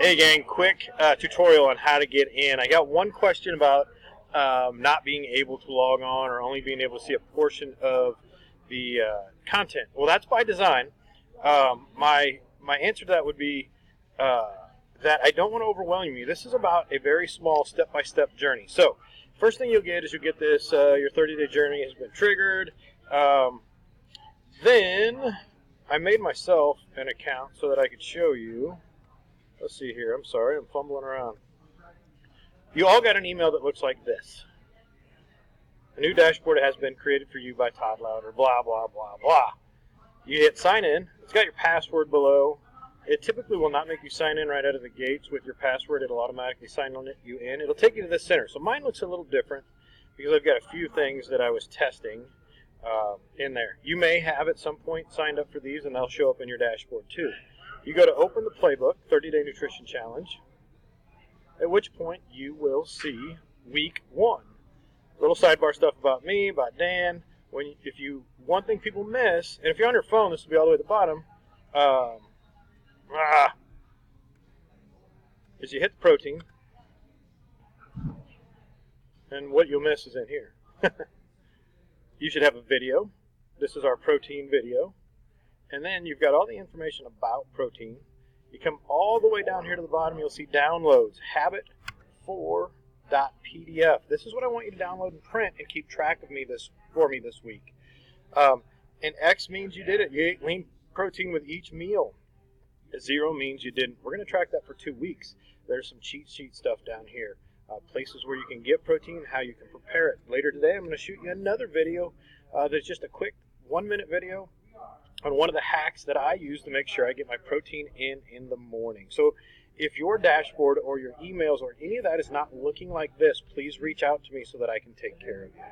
Hey gang, quick tutorial on how to get in. I got one question about not being able to log on or only being able to see a portion of the content. Well, that's by design. My answer to that would be that I don't want to overwhelm you. This is about a very small step-by-step journey. So, first thing you'll get is you'll get this, your 30-day journey has been triggered. Then I made myself an account so that I could show you. Let's see here. I'm sorry. I'm fumbling around. You all got an email that looks like this. A new dashboard has been created for you by Todd Louder, blah, blah, blah, blah. You hit sign in. It's got your password below. It typically will not make you sign in right out of the gates with your password. It'll automatically sign you in. It'll take you to the center. So mine looks a little different because I've got a few things that I was testing in there. You may have at some point signed up for these, and they'll show up in your dashboard too. You go to open the playbook, 30-day nutrition challenge, at which point you will see week 1. Little sidebar stuff about me, about Dan. One thing people miss, and if you're on your phone, this will be all the way at the bottom, is you hit the protein, and what you'll miss is in here. You should have a video. This is our protein video. And then you've got all the information about protein. You come all the way down here to the bottom, you'll see downloads, habit4.pdf. This is what I want you to download and print and keep track of for me this week. And X means you did it. You ate lean protein with each meal. 0 means you didn't. We're going to track that for 2 weeks. There's some cheat sheet stuff down here. Places where you can get protein, how you can prepare it. Later today, I'm going to shoot you another video that's just a quick 1-minute video on one of the hacks that I use to make sure I get my protein in the morning. So if your dashboard or your emails or any of that is not looking like this, please reach out to me so that I can take care of you.